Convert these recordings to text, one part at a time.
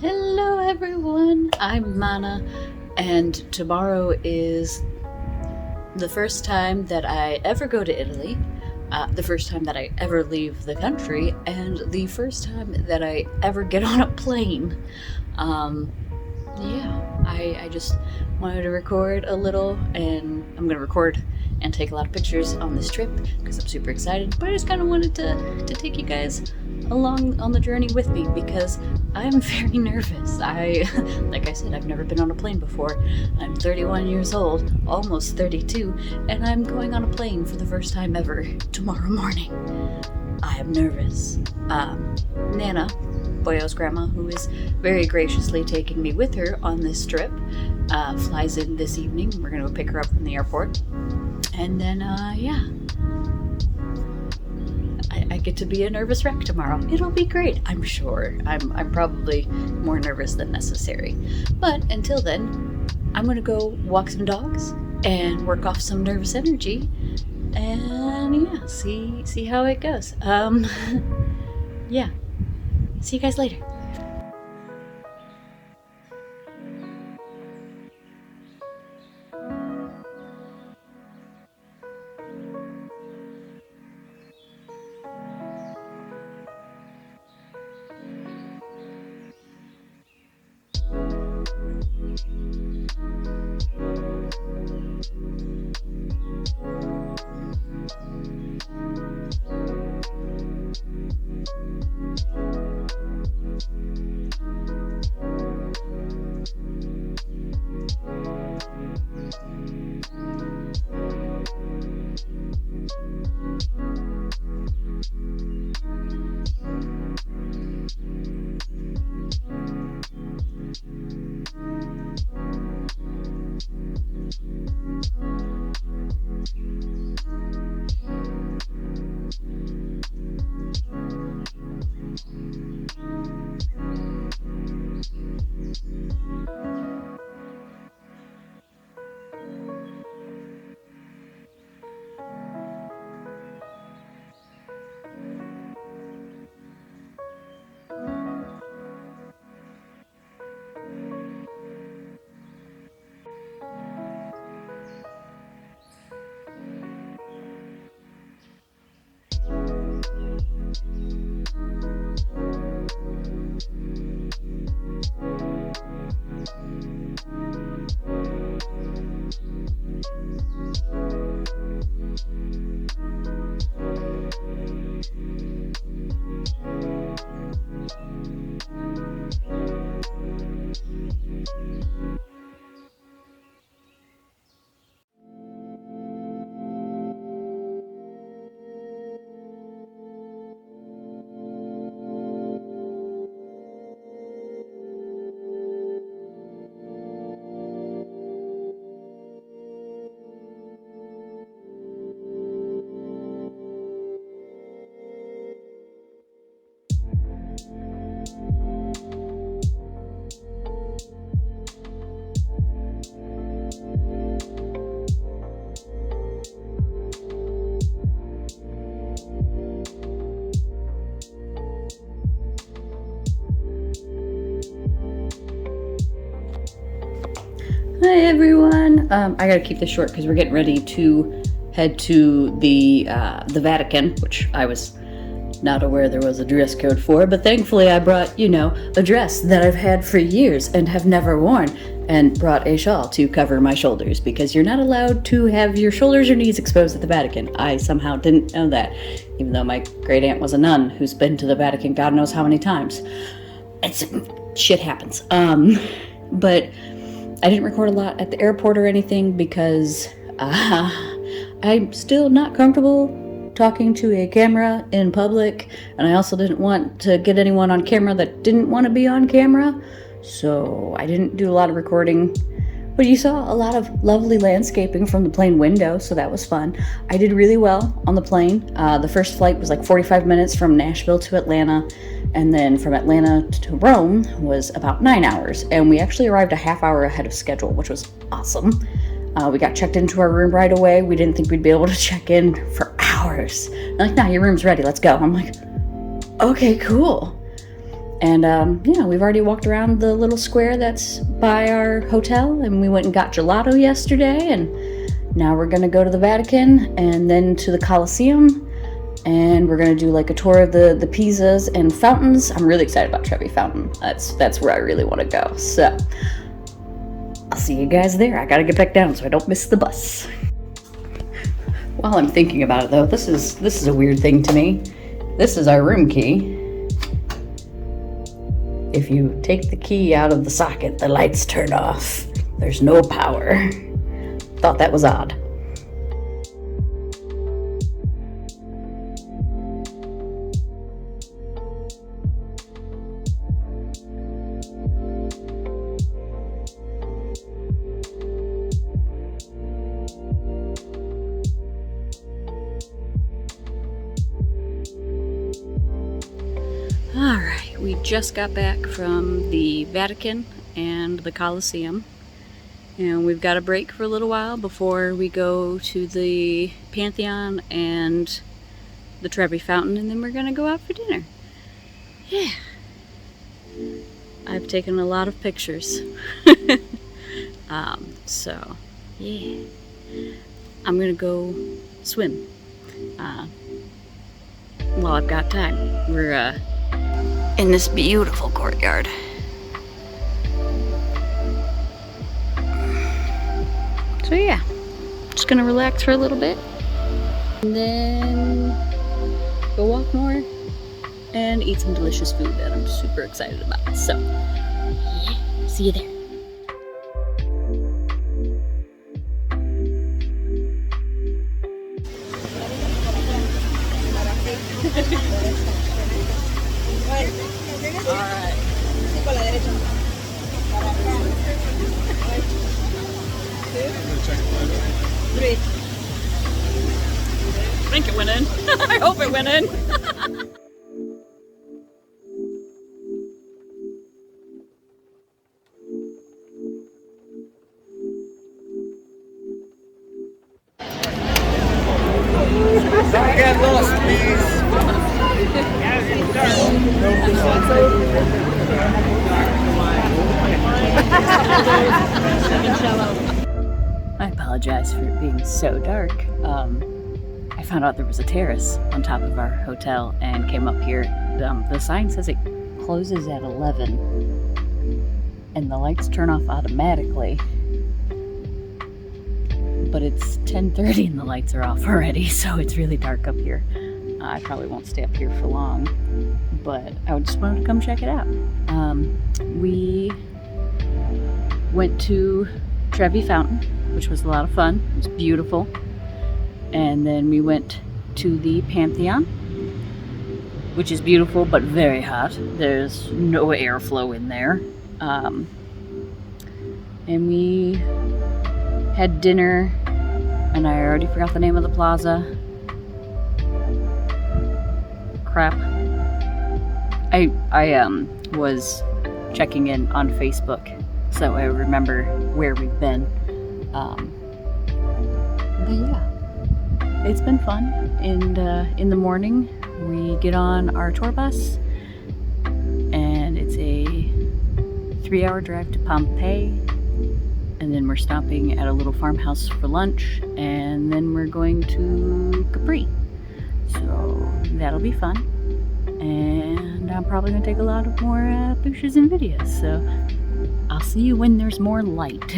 Hello everyone, I'm Manna, and tomorrow is the first time that I ever go to Italy, the first time that I ever leave the country, and the first time that I ever get on a plane. Um, I just wanted to record a little, and I'm going to record and take a lot of pictures on this trip because I'm super excited, but I just kind of wanted to take you guys along on the journey with me because I'm very nervous. Like I said, I've never been on a plane before. I'm 31 years old, almost 32, and I'm going on a plane for the first time ever tomorrow morning. I am nervous. Nana, Boyo's grandma, who is very graciously taking me with her on this trip, flies in this evening. We're gonna go pick her up from the airport. And then, I get to be a nervous wreck tomorrow. It'll be great, I'm sure. I'm probably more nervous than necessary. But until then, I'm gonna go walk some dogs and work off some nervous energy and see how it goes. Yeah. See you guys later. Hi everyone. I gotta keep this short because we're getting ready to head to the Vatican, which I was not aware there was a dress code for, but thankfully I brought, a dress that I've had for years and have never worn, and brought a shawl to cover my shoulders because you're not allowed to have your shoulders or knees exposed at the Vatican. I somehow didn't know that, even though my great aunt was a nun who's been to the Vatican God knows how many times. Shit happens. But I didn't record a lot at the airport or anything because I'm still not comfortable talking to a camera in public, and I also didn't want to get anyone on camera that didn't want to be on camera, so I didn't do a lot of recording. But you saw a lot of lovely landscaping from the plane window, so that was fun. I did really well on the plane. The first flight was like 45 minutes from Nashville to Atlanta, and then from Atlanta to Rome was about 9 hours, and we actually arrived a half hour ahead of schedule, which was awesome. We got checked into our room right away. We didn't think we'd be able to check in for hours. They're like, nah, your room's ready, let's go. I'm like, okay, cool. And yeah, we've already walked around the little square that's by our hotel, and we went and got gelato yesterday, and now we're gonna go to the Vatican and then to the Colosseum, and we're gonna do like a tour of the Pisas and fountains. I'm really excited about Trevi Fountain. That's where I really want to go. So I'll see you guys there. I gotta get back down so I don't miss the bus. While I'm thinking about it though, this is a weird thing to me. This is our room key. If you take the key out of the socket, the lights turn off. There's no power. Thought that was odd. Alright, we just got back from the Vatican and the Colosseum, and we've got a break for a little while before we go to the Pantheon and the Trevi Fountain, and then we're gonna go out for dinner. Yeah. I've taken a lot of pictures. So, yeah. I'm gonna go swim while I've got time. We're in this beautiful courtyard. So yeah, just gonna relax for a little bit and then go walk more and eat some delicious food that I'm super excited about. So yeah, see you there. I think it went in. I hope it went in. Don't get lost, please. I apologize for it being so dark. I found out there was a terrace on top of our hotel and came up here. The sign says it closes at 11 and the lights turn off automatically. But it's 10:30 and the lights are off already, so it's really dark up here. I probably won't stay up here for long, but I just wanted to come check it out. We went to Trevi Fountain, which was a lot of fun. It was beautiful. And then we went to the Pantheon, which is beautiful but very hot. There's no airflow in there. And we had dinner, and I already forgot the name of the plaza. Crap. I was checking in on Facebook so I remember where we've been. But yeah, it's been fun. And in the morning we get on our tour bus, and it's a 3-hour drive to Pompeii. And then we're stopping at a little farmhouse for lunch, and then we're going to Capri. So that'll be fun. And I'm probably going to take a lot of more pictures and videos. So I'll see you when there's more light.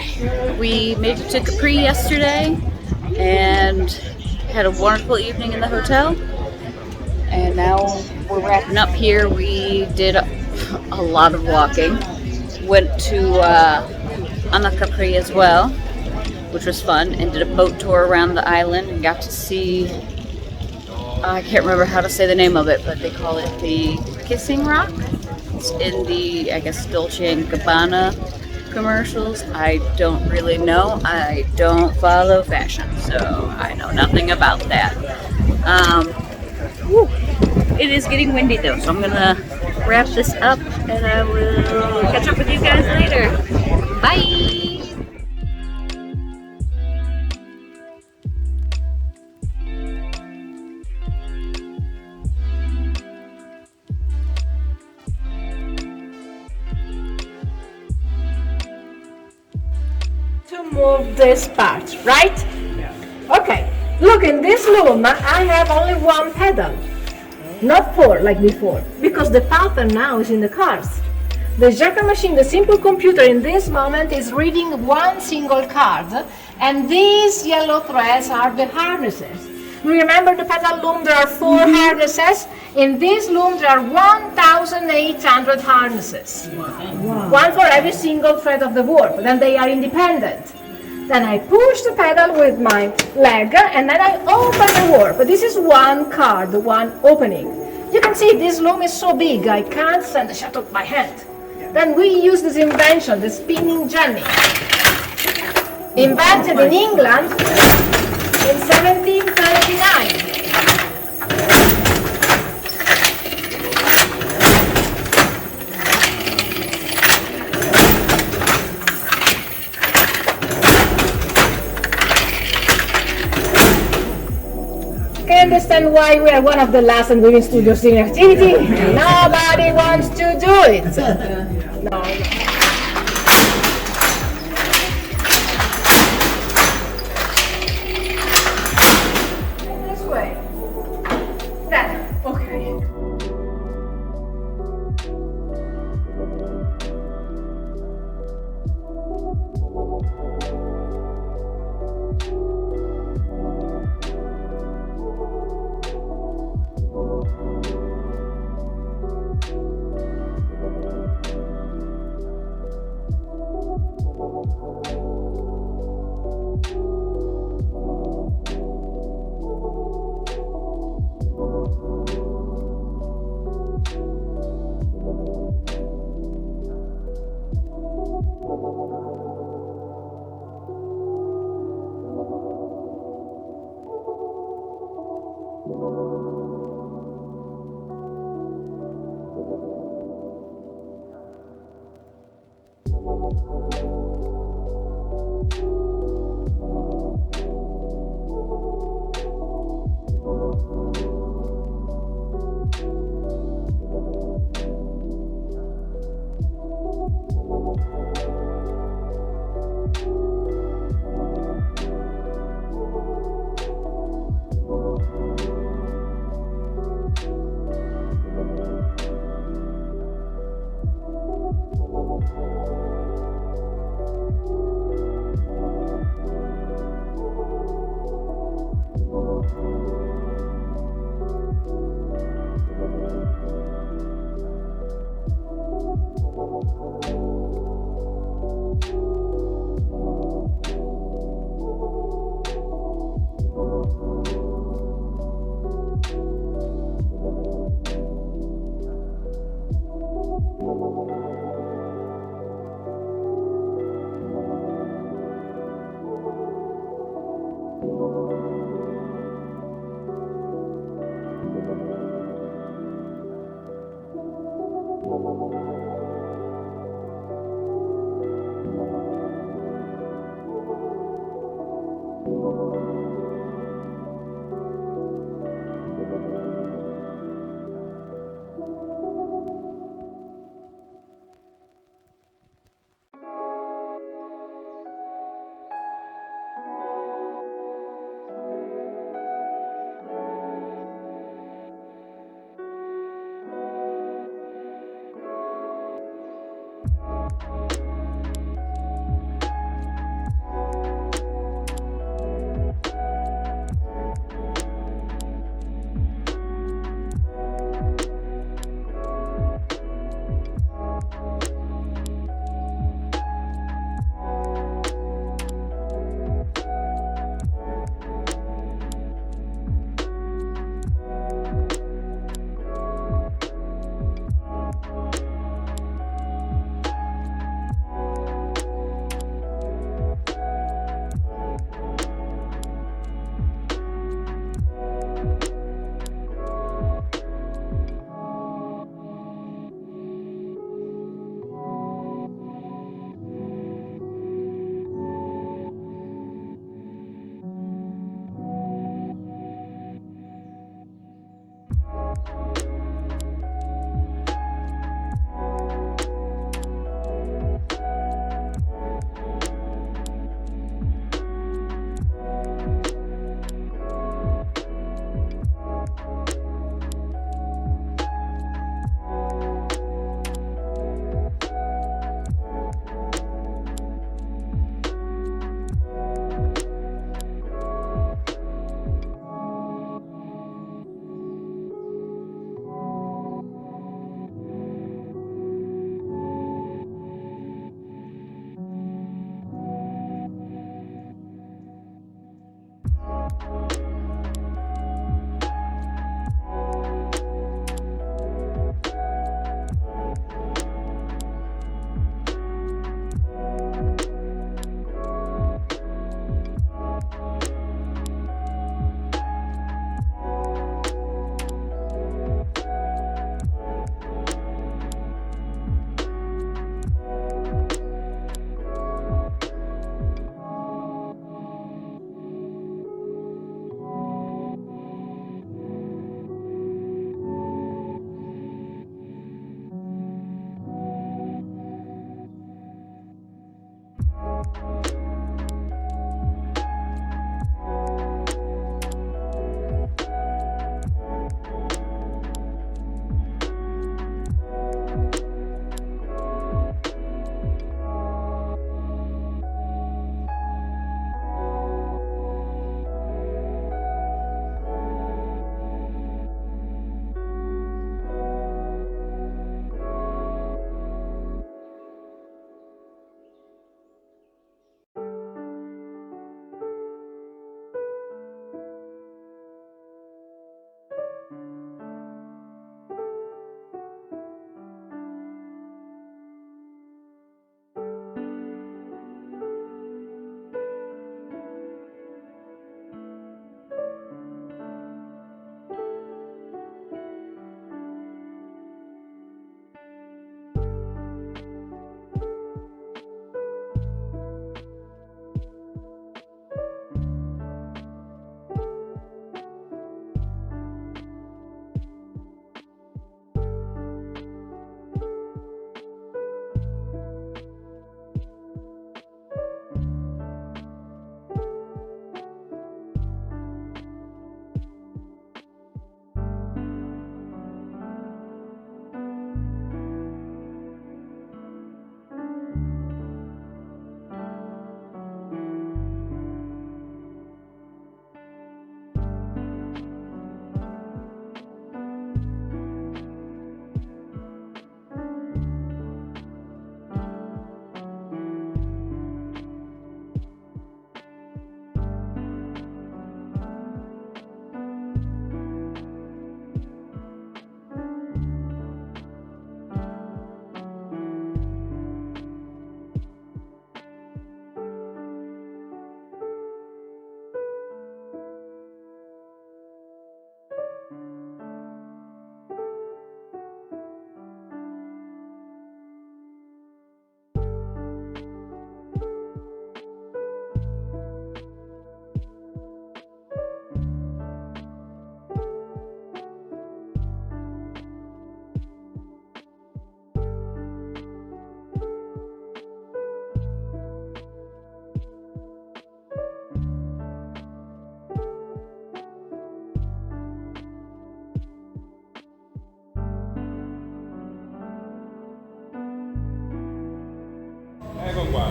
Okay, we made it to Capri yesterday and had a wonderful evening in the hotel. And now we're wrapping up here. We did a lot of walking. Went to on the Capri as well, which was fun, and did a boat tour around the island and got to see. I can't remember how to say the name of it, but they call it the Kissing Rock. It's in the, I guess, Dolce and Gabbana commercials. I don't really know. I don't follow fashion, so I know nothing about that. Whew. It is getting windy though, so I'm gonna wrap this up and I will catch up with you guys later. Bye! To move this part, right? Okay, look, in this loom I have only one pedal, not four like before, because the pattern now is in the cars. The Jacquard machine, the simple computer in this moment is reading one single card, and these yellow threads are the harnesses. Remember the pedal loom, there are four harnesses. In this loom there are 1,800 harnesses. Wow. One for every single thread of the warp, then they are independent. Then I push the pedal with my leg and then I open the warp. This is one card, one opening. You can see this loom is so big, I can't send the shuttle by hand. Then we use this invention, the spinning jenny. Invented in England in 1739. Understand why we are one of the last and women studios in activity? Nobody wants to do it. No. This way. That. Okay.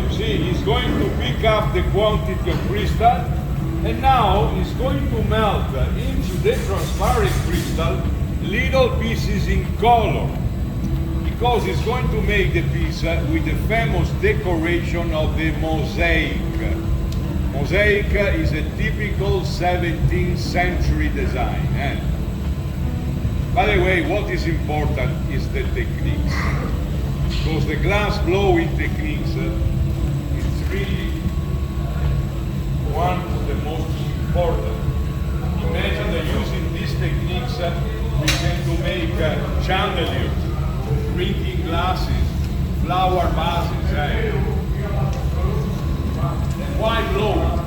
you see, he's going to pick up the quantity of crystal, and now he's going to melt into the transparent crystal little pieces in color, because he's going to make the piece with the famous decoration of the mosaic. Mosaic is a typical 17th century design. By the way, what is important is the techniques, because the glass blowing techniques is really one of the most important. Imagine that using these techniques we can to make chandeliers, drinking glasses, flower vases. And why blowing?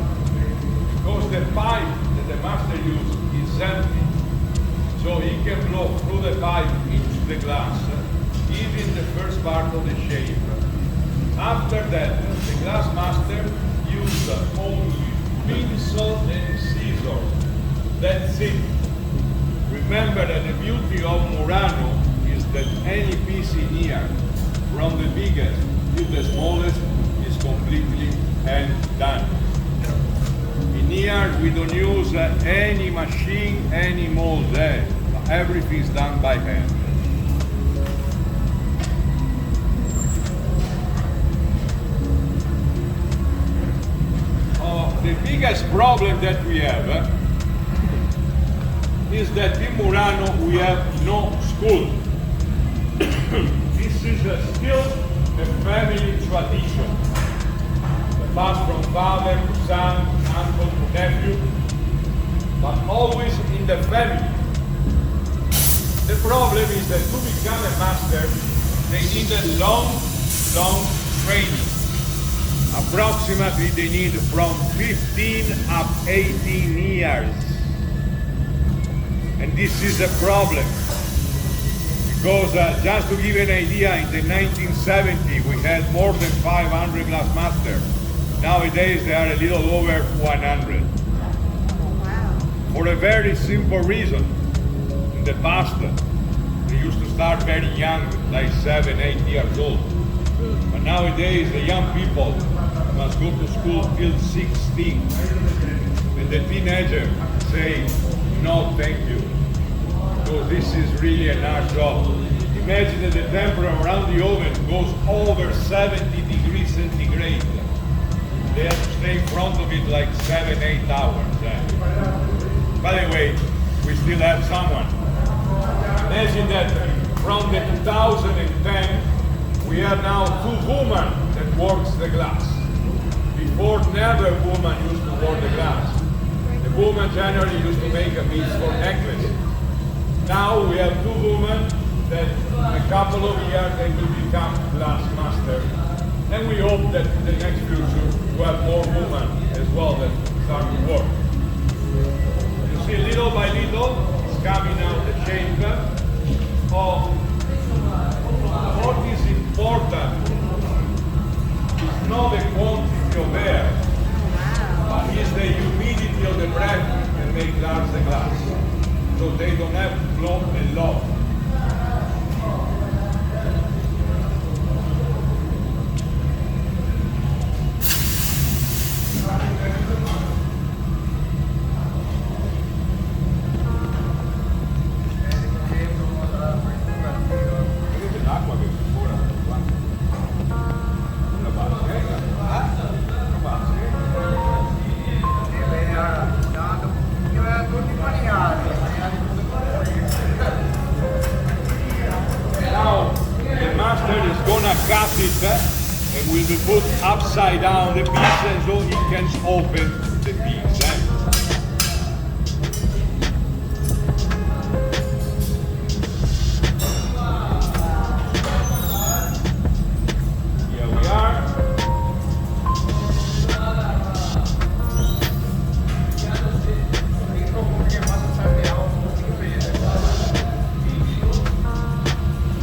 Because the pipe that the master uses is empty. So he can blow through the pipe into the glass, even the first part of the shape. After that, the glass master used only pencil and scissors. That's it. Remember that the beauty of Murano is that any piece in here, from the biggest to the smallest, is completely hand done. In here we don't use any machine, any mold. Everything is done by hand. The biggest problem that we have is that in Murano we have no school. This is still a family tradition. Passed from father to son, uncle to nephew, but always in the family. The problem is that to become a master, they need a long training. Approximately they need from 15 up 18 years. And this is a problem. Because just to give you an idea, in the 1970s we had more than 500 glass masters. Nowadays they are a little over 100. Wow. For a very simple reason. In the past, they used to start very young, like 7, 8 years old. But nowadays the young people must go to school till 16. And the teenager say, no thank you. Because this is really an hard job. Imagine that the temperature around the oven goes over 70 degrees centigrade. They have to stay in front of it like 7, 8 hours. By the way, we still have someone. Imagine that from the 2010, we have now 2 women that works the glass. Before, never a woman used to work the glass. The woman generally used to make a piece for necklace. Now we have 2 women that in a couple of years they will become glass masters. And we hope that in the next future we have more women as well that start to work. You see, little by little, it's coming out the shape of what is important. It's not the quantity of air, but it's the humidity of the breath that makes large the glass. So they don't have to blow a lot. Cut it and will be put upside down the piece and so it can open the piece. Here we are.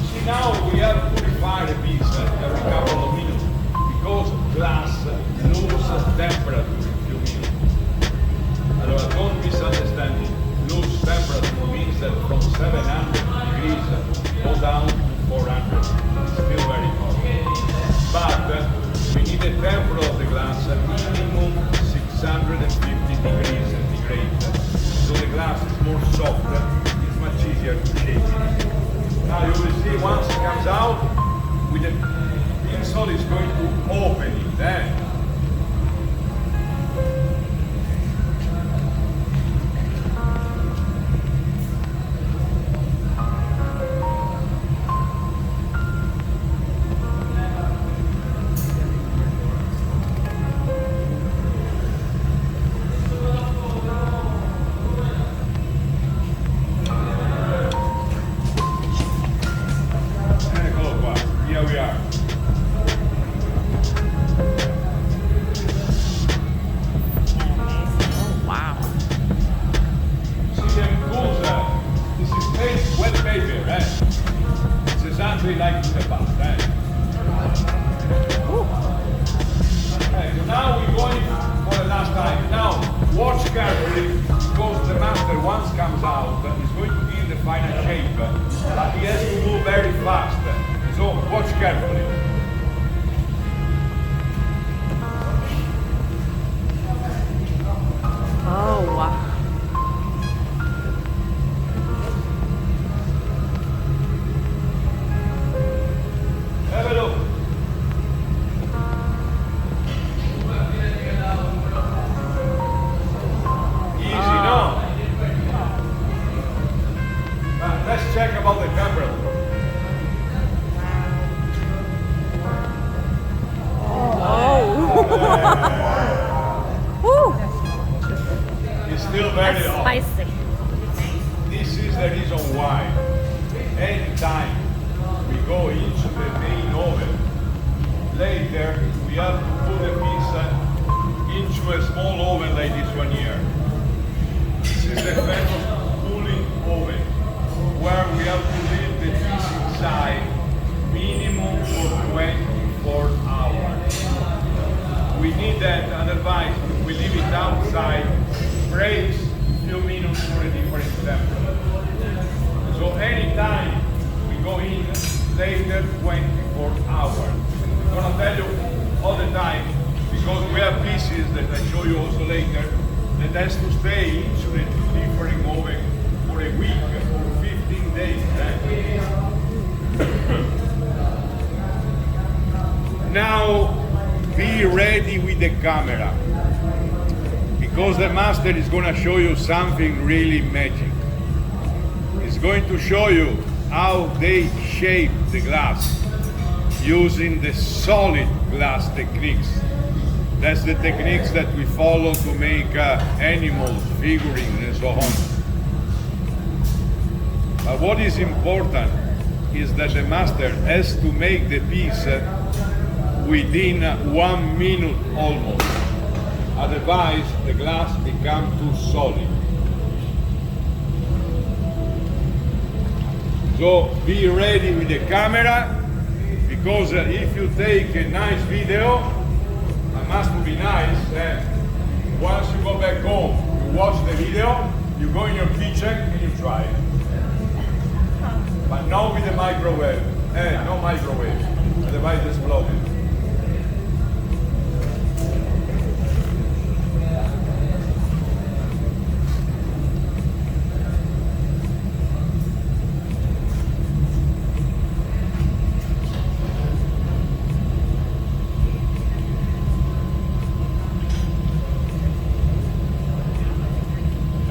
See, now we have purified the piece every couple of minutes because glass loses temperature in few minutes. Allora, don't misunderstand it. Lose temperature means that from 700 degrees go down to 400. It's still very hot. But we need a the temperature of the glass at minimum 650 degrees centigrade. So the glass is more softer, it's much easier to shape it. Now you will see once it comes out, with the pencil is going to open it. Then here we are. Oh, wow. See them tools? This is paste, wet paper, right? It's exactly like in the past, right? Okay, so now we're going for the last time. Now, watch carefully, because the master once comes out, is going to be in the final shape, but he has to move very fast. So watch carefully. Oh, wow. Have a look. Easy, no? Let's check about the camera. It's still very hot. Spicy. This is the reason why anytime we go into the main oven, later we have to put the pizza into a small oven like this one here. This is the famous cooling oven, where we have to leave the piece inside minimum for 24 hours. We need that, otherwise if we leave it outside, breaks a few minutes for a different temperature. So anytime we go in later 24 hours. I'm gonna tell you all the time, because we have pieces that I show you also later, that has to stay into the different oven for a week, for 15 days. Now be ready with the camera, because the master is going to show you something really magic. He's going to show you how they shape the glass using the solid glass techniques. That's the techniques that we follow to make animals, figurines, and so on. But what is important is that the master has to make the piece within 1 minute almost. Otherwise, the glass becomes too solid. So be ready with the camera, because if you take a nice video, it must be nice, then once you go back home, you watch the video, you go in your kitchen and you try it. But not with the microwave. No microwave. Otherwise it's exploded.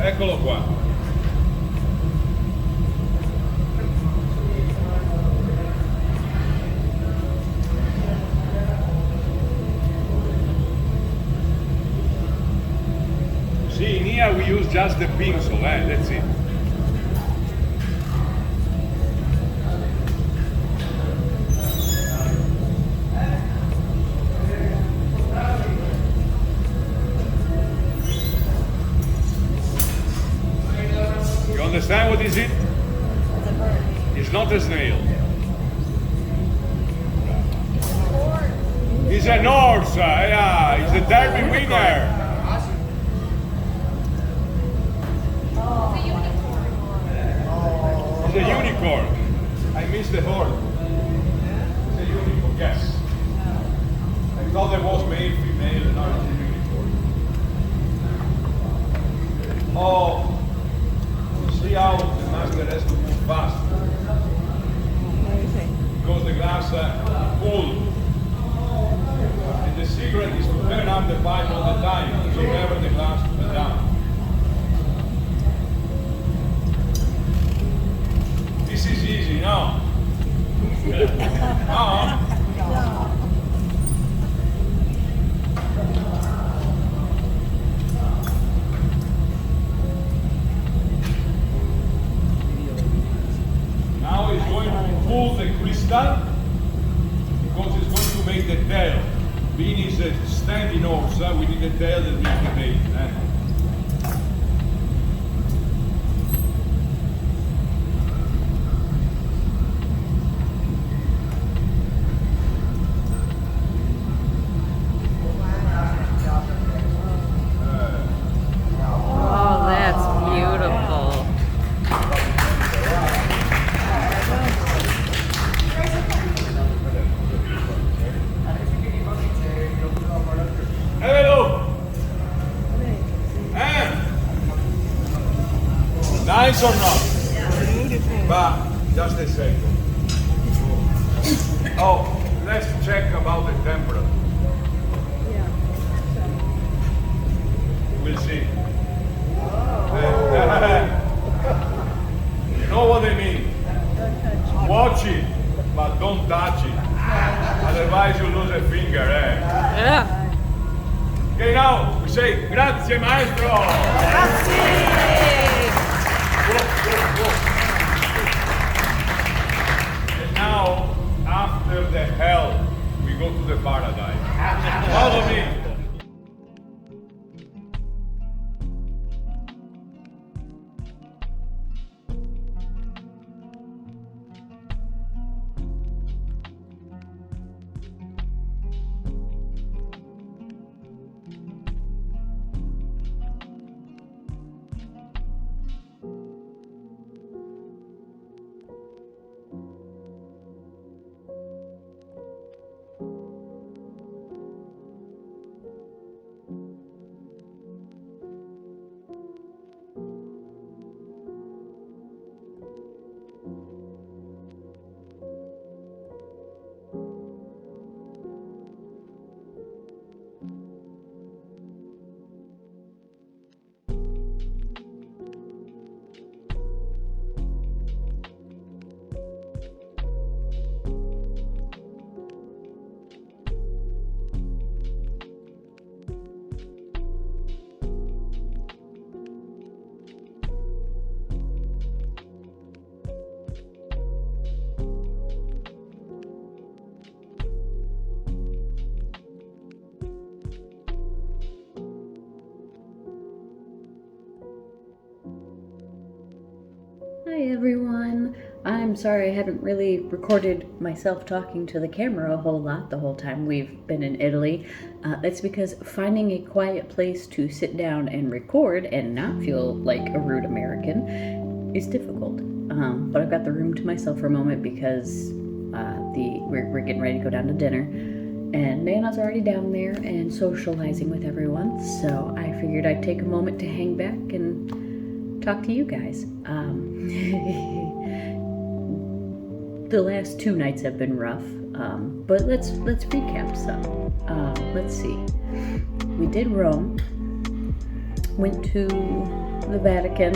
Eccolo qua. See, in here we use just the pencil, that's it. You understand what is it? It's not a snail. It's an horse, yeah, it's a derby winner. It's a unicorn. I missed the horn. It's a unicorn, yes. I We thought there was male, female, and now it's unicorn. Oh, see how the master has to move fast. Because the glass cold. And the secret is to turn up the pipe all the time, so never the glass goes down. This is easy, no? No. Now he's going to pull the crystal because it's going to make the tail. Being is a standing horse, we need a tail that makes the bait. Oh, that's beautiful. Hello! Nice or not? But just a second. Oh, let's check about the temperature. We'll see. You know what I mean? Watch it, but don't touch it. Otherwise you lose a finger, Yeah. Okay, now we say grazie maestro. And now, after the hell, we go to the paradise. Follow me. Hi everyone. I'm sorry I haven't really recorded myself talking to the camera a whole lot the whole time we've been in Italy. That's because finding a quiet place to sit down and record and not feel like a rude American is difficult. But I've got the room to myself for a moment because we're getting ready to go down to dinner. And Manna's already down there and socializing with everyone, so I figured I'd take a moment to hang back and talk to you guys. The last 2 nights have been rough, but let's recap some. Let's see. We did Rome, went to the Vatican.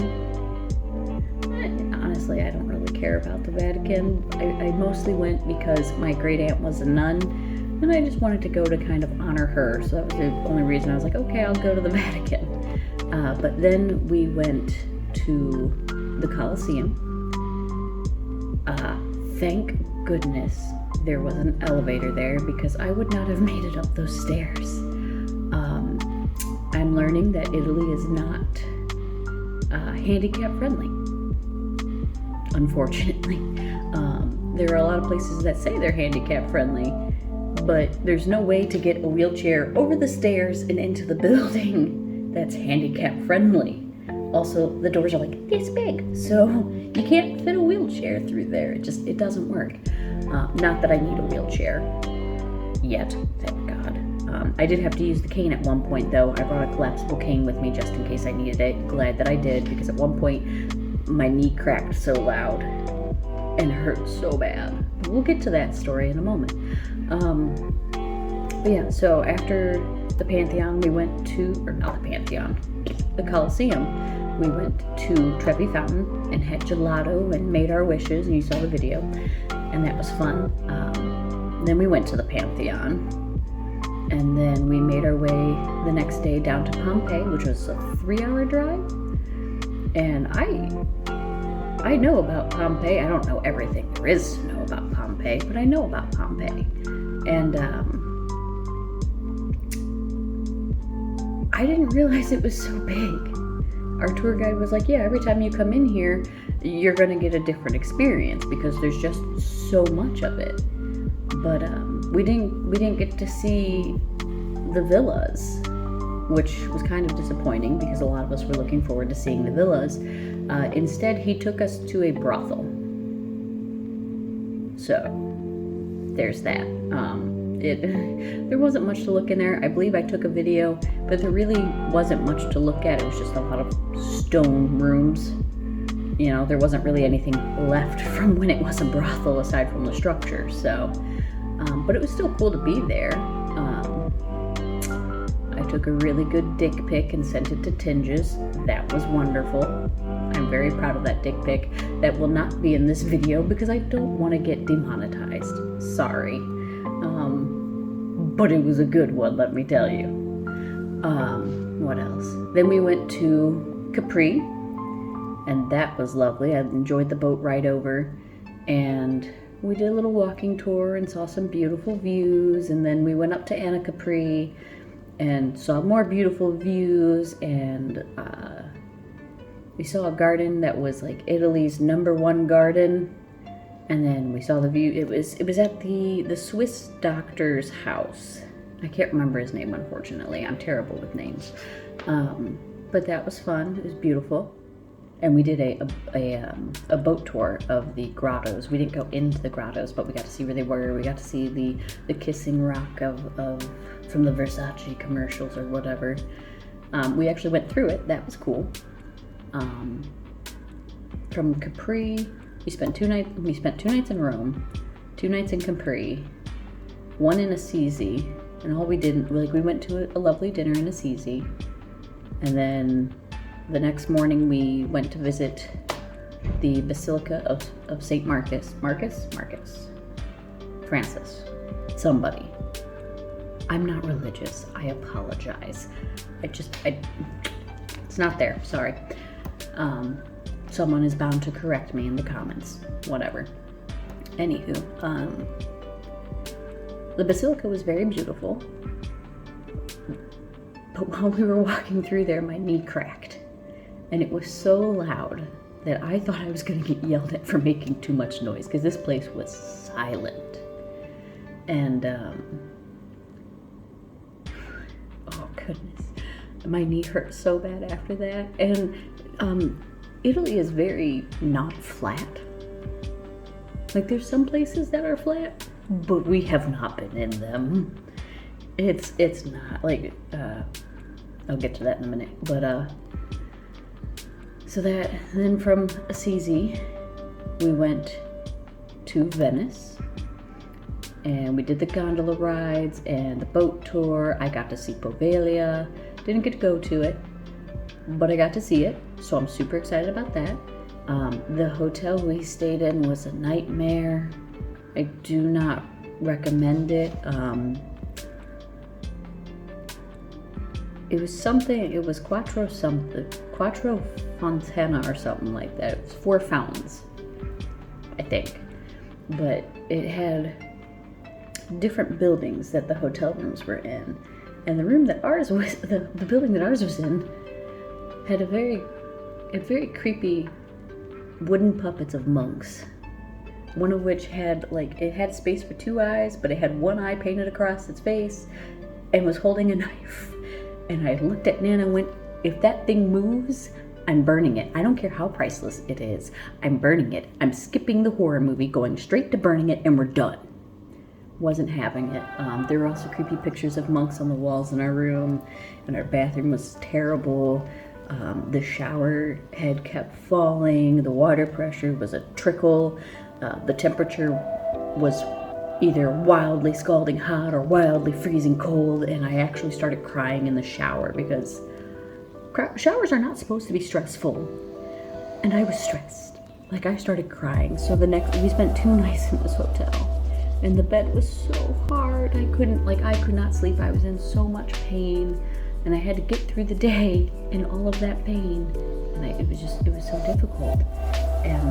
Honestly, I don't really care about the Vatican. I mostly went because my great aunt was a nun, and I just wanted to go to kind of honor her. So that was the only reason I was like, okay, I'll go to the Vatican. But then we went to the Colosseum. Thank goodness there was an elevator there because I would not have made it up those stairs. I'm learning that Italy is not handicap friendly, unfortunately. There are a lot of places that say they're handicap friendly, but there's no way to get a wheelchair over the stairs and into the building that's handicap friendly. Also, the doors are like this big, so you can't fit a wheelchair through there. It doesn't work. Not that I need a wheelchair yet, thank God. I did have to use the cane at one point, though. I brought a collapsible cane with me just in case I needed it. Glad that I did, because at one point my knee cracked so loud and hurt so bad. We'll get to that story in a moment. But yeah, so after the Pantheon, we went to, or not the Pantheon, the Colosseum. We went to Trevi Fountain and had gelato and made our wishes, and you saw the video, and that was fun. Then we went to the Pantheon, and then we made our way the next day down to Pompeii, which was a 3-hour drive. And I know about Pompeii. I don't know everything there is to know about Pompeii, but I know about Pompeii. And I didn't realize it was so big. Our tour guide was like, yeah, every time you come in here, you're gonna get a different experience because there's just so much of it. But we didn't get to see the villas, which was kind of disappointing because a lot of us were looking forward to seeing the villas. Instead, he took us to a brothel. So there's that. There wasn't much to look in there. I believe I took a video, but there really wasn't much to look at. It was just a lot of stone rooms. You know, there wasn't really anything left from when it was a brothel aside from the structure. So, but it was still cool to be there. I took a really good dick pic and sent it to Tinges. That was wonderful. I'm very proud of that dick pic. That will not be in this video because I don't want to get demonetized. Sorry. But it was a good one, let me tell you. What else? Then we went to Capri, and that was lovely. I enjoyed the boat ride over, and we did a little walking tour and saw some beautiful views, and then we went up to Anna Capri and saw more beautiful views, and we saw a garden that was like Italy's #1 garden. And then we saw the view. It was at the Swiss doctor's house. I can't remember his name, unfortunately. I'm terrible with names. But that was fun. It was beautiful. And we did a boat tour of the grottos. We didn't go into the grottos, but we got to see where they were. We got to see the kissing rock of from the Versace commercials or whatever. We actually went through it. That was cool. From Capri, we spent 2 nights. We spent 2 nights in Rome, 2 nights in Capri, 1 in Assisi, and all we did, like, we went to a lovely dinner in Assisi, and then the next morning we went to visit the Basilica of Saint Marcus, Francis, somebody. I'm not religious. I apologize. It's not there. Sorry. Someone is bound to correct me in the comments. Whatever. Anywho, the basilica was very beautiful, but while we were walking through there, my knee cracked, and it was so loud that I thought I was going to get yelled at for making too much noise, because this place was silent. And oh goodness, my knee hurt so bad after that. And Italy is very not flat. Like, there's some places that are flat, but we have not been in them. It's not like, I'll get to that in a minute. But so that, then from Assisi, we went to Venice, and we did the gondola rides and the boat tour. I got to see Poveglia. Didn't get to go to it, but I got to see it, so I'm super excited about that. The hotel we stayed in was a nightmare. I do not recommend it. It was Quattro Fontana or something like that. It was 4 fountains, I think. But it had different buildings that the hotel rooms were in. And the room that ours was, the building that ours was in, had a very creepy wooden puppets of monks. One of which had, like, it had space for 2 eyes, but it had 1 eye painted across its face and was holding a knife. And I looked at Nana and went, if that thing moves, I'm burning it. I don't care how priceless it is. I'm burning it. I'm skipping the horror movie, going straight to burning it, and we're done. wasn't having it. There were also creepy pictures of monks on the walls in our room, and our bathroom was terrible. The shower head kept falling, the water pressure was a trickle, the temperature was either wildly scalding hot or wildly freezing cold, and I actually started crying in the shower because showers are not supposed to be stressful, and I was stressed. Like, I started crying. So we spent 2 nights in this hotel, and the bed was so hard. I could not sleep. I was in so much pain, and I had to get through the day in all of that pain, and it was so difficult. And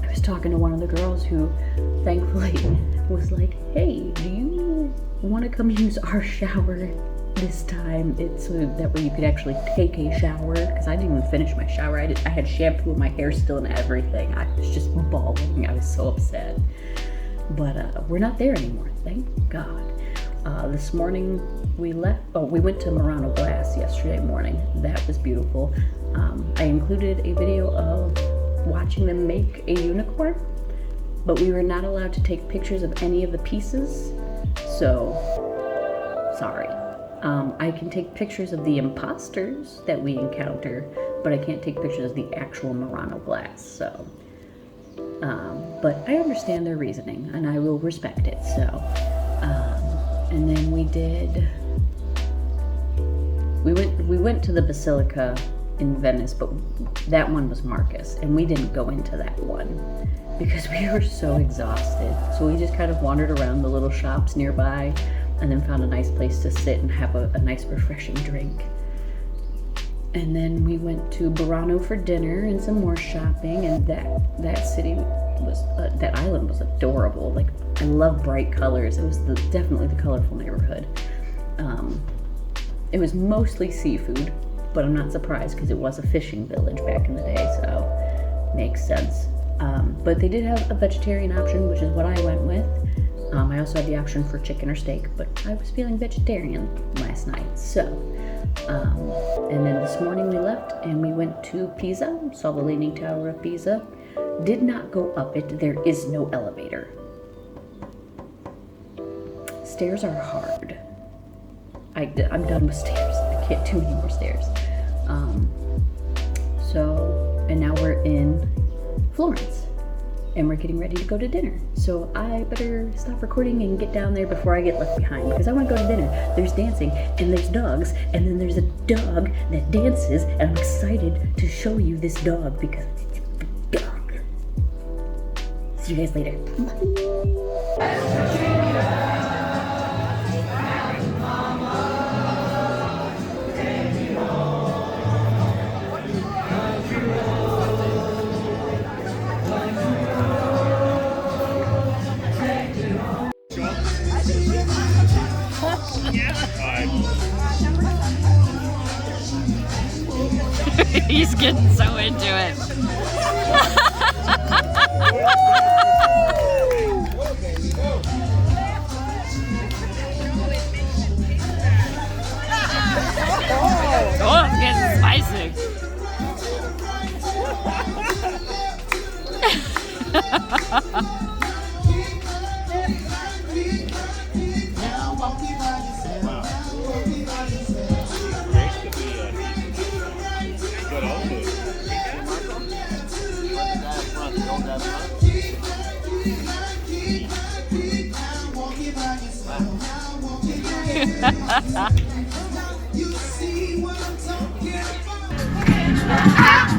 I was talking to one of the girls who thankfully was like, hey, do you want to come use our shower this time? It's so that way you could actually take a shower, because I didn't even finish my shower. I had shampoo in my hair still and everything. I was just bawling. I was so upset. But we're not there anymore, thank God. This morning we left. Oh, we went to Murano Glass yesterday morning. That was beautiful. I included a video of watching them make a unicorn, but we were not allowed to take pictures of any of the pieces, so sorry. I can take pictures of the imposters that we encounter, but I can't take pictures of the actual Murano Glass, so. But I understand their reasoning, and I will respect it, so. And then we went to the Basilica in Venice, but that one was Marcus, and we didn't go into that one because we were so exhausted. So we just kind of wandered around the little shops nearby, and then found a nice place to sit and have a nice refreshing drink. And then we went to Burano for dinner and some more shopping, and that city was, that island was adorable. Like, I love bright colors. It was definitely the colorful neighborhood. It was mostly seafood, but I'm not surprised because it was a fishing village back in the day, so makes sense. But they did have a vegetarian option, which is what I went with. I also had the option for chicken or steak, but I was feeling vegetarian last night, so. And then this morning we left and we went to Pisa, saw the Leaning Tower of Pisa. Did not go up it, there is no elevator. Stairs are hard. I'm done with stairs. I can't do any more stairs. And now we're in Florence. And we're getting ready to go to dinner. So I better stop recording and get down there before I get left behind, because I want to go to dinner. There's dancing, and there's dogs, and then there's a dog that dances, and I'm excited to show you this dog because it's a dog. See you guys later. He's getting so into it. Oh, it's getting spicy. You see what I'm talking about?